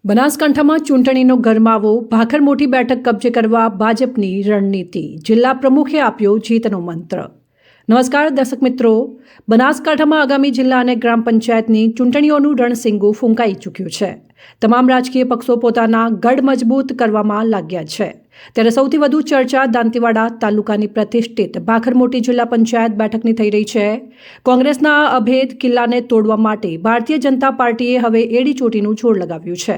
બનાસકાંઠામાં ચૂંટણીનો ગરમાવો, ભાખર મોટી બેઠક કબજે કરવા ભાજપની રણનીતિ, જિલ્લા પ્રમુખે આપ્યો જીતનો મંત્ર. નમસ્કાર દર્શક મિત્રો, બનાસકાંઠામાં આગામી જિલ્લા અને ગ્રામ પંચાયતની ચૂંટણીઓનું રણસીંગું ફૂંકાઈ ચૂક્યું છે. તમામ રાજકીય પક્ષો પોતાના ગઢ મજબૂત કરવામાં લાગ્યા છે. ત્યારે સૌથી વધુ ચર્ચા દાંતીવાડા તાલુકાની પ્રતિષ્ઠિત ભાખર મોટી જિલ્લા પંચાયત બેઠકની થઈ રહી છે. કોંગ્રેસના આ અભેદ કિલ્લાને તોડવા માટે ભારતીય જનતા પાર્ટીએ હવે એડી ચોટીનું જોર લગાવ્યું છે.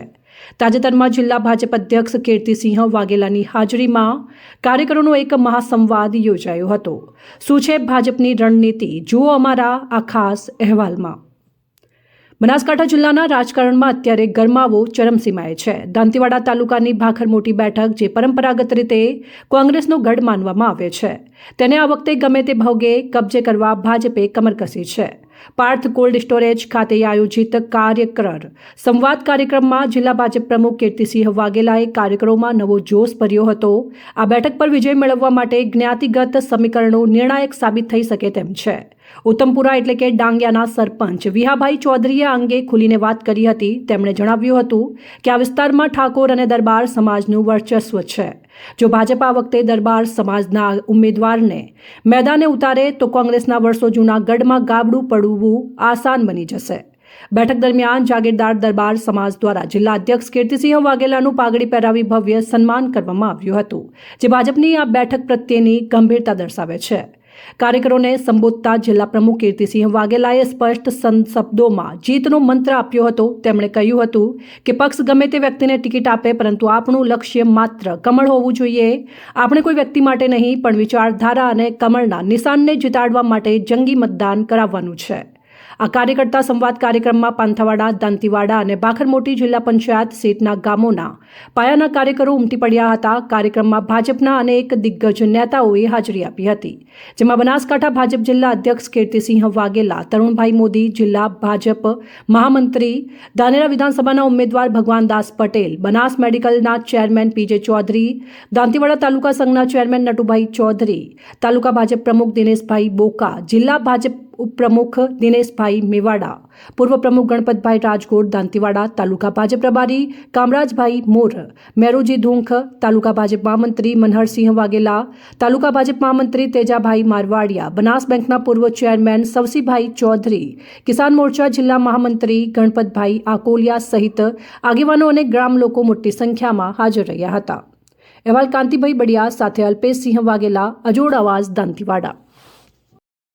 તાજેતરમાં જિલ્લા ભાજપ અધ્યક્ષ કીર્તિસિંહ વાઘેલાની હાજરીમાં કાર્યકરોનો એક મહાસંવાદ યોજાયો હતો. શું છે ભાજપની રણનીતિ? જુઓ અમારા આ ખાસ અહેવાલમાં. બનાસકાંઠા જિલ્લાના રાજકારણમાં અત્યારે ગરમાવો ચરમસીમાએ છે. દાંતીવાડા તાલુકાની ભાખર મોટી બેઠક, જે પરંપરાગત રીતે કોંગ્રેસનો ગઢ માનવામાં આવે છે, તેને આ વખતે ગમે તે ભોગે કબજે કરવા ભાજપે કમર કસી છે. પાર્થ કોલ્ડ સ્ટોરેજ ખાતે આયોજિત કાર્યકર સંવાદ કાર્યક્રમમાં જિલ્લા ભાજપ પ્રમુખ કીર્તિસિંહ વાઘેલાએ કાર્યકરોમાં નવો જોશ ભર્યો હતો. આ બેઠક પર વિજય મેળવવા માટે જ્ઞાતિગત સમીકરણો નિર્ણાયક સાબિત થઈ શકે તેમ છે. ઉત્તમપુરા એટલે કે ડાંગિયાના સરપંચ વિહાભાઈ ચૌધરીએ આ અંગે ખુલીને વાત કરી હતી. તેમણે જણાવ્યું હતું કે આ વિસ્તારમાં ઠાકોર અને દરબાર સમાજનું વર્ચસ્વ છે. જો ભાજપ આ વખતે દરબાર સમાજના ઉમેદવારને મેદાને ઉતારે તો કોંગ્રેસના વર્ષો જૂના ગઢમાં ગાબડું પડવું આસાન બની જશે. બેઠક દરમિયાન જાગીરદાર દરબાર સમાજ દ્વારા જિલ્લા અધ્યક્ષ કીર્તિસિંહ વાઘેલાનું પાઘડી પહેરાવી ભવ્ય સન્માન કરવામાં આવ્યું હતું, જે ભાજપની આ બેઠક પ્રત્યેની ગંભીરતા દર્શાવે છે. કાર્યકરોને સંબોધતા જિલ્લા પ્રમુખ કીર્તિસિંહ વાઘેલાએ સ્પષ્ટ શબ્દોમાં જીતનો મંત્ર આપ્યો હતો. તેમણે કહ્યું હતું કે પક્ષ ગમે તે વ્યક્તિને ટિકિટ આપે, પરંતુ આપણું લક્ષ્ય માત્ર કમળ હોવું જોઈએ. આપણે કોઈ વ્યક્તિ માટે નહીં, પણ વિચારધારા અને કમળના નિશાનને જીતાડવા માટે જંગી મતદાન કરાવવાનું છે. આ કાર્યકર્તા સંવાદ કાર્યક્રમમાં પાંથાવાડા, દાંતીવાડા અને ભાખર મોટી જિલ્લા પંચાયત સીટના ગામોના પાયાના કાર્યકરો ઉમટી પડ્યા હતા. કાર્યક્રમમાં ભાજપના અનેક દિગ્ગજ નેતાઓએ હાજરી આપી હતી, જેમાં બનાસકાંઠા ભાજપ જિલ્લા અધ્યક્ષ કીર્તિસિંહ વાઘેલા, તરુણભાઈ મોદી, જિલ્લા ભાજપ મહામંત્રી, ધાનેરા વિધાનસભાના ઉમેદવાર ભગવાનદાસ પટેલ, બનાસ મેડિકલના ચેરમેન પીજે ચૌધરી, દાંતીવાડા તાલુકા સંઘના ચેરમેન નટુભાઈ ચૌધરી, તાલુકા ભાજપ પ્રમુખ દિનેશભાઈ બોકા, જિલ્લા ભાજપ ઉપપ્રમુખ દિનેશભાઈ મેવાડા, પૂર્વ પ્રમુખ ગણપતભાઈ રાજગોર દાંતીવાડા, તાલુકા ભાજપ પ્રભારી કામરાજભાઈ મોર, મેરુજી ધૂંખ, તાલુકા ભાજપ મહામંત્રી મનહરસિંહ વાઘેલા, તાલુકા ભાજપ મહામંત્રી તેજાભાઈ મારવાડિયા, બનાસ બેંકના પૂર્વ ચેરમેન સવસીભાઈ ચૌધરી, કિસાન મોરચા જિલ્લા મહામંત્રી ગણપતભાઈ આકોલિયા સહિત આગેવાનો અને ગ્રામ લોકો મોટી સંખ્યામાં હાજર રહ્યા હતા. અહેવાલ કાંતિભાઈ બડિયા સાથે અલ્પેશસિંહ વાઘેલા, અજોડ અવાજ, દાંતીવાડા.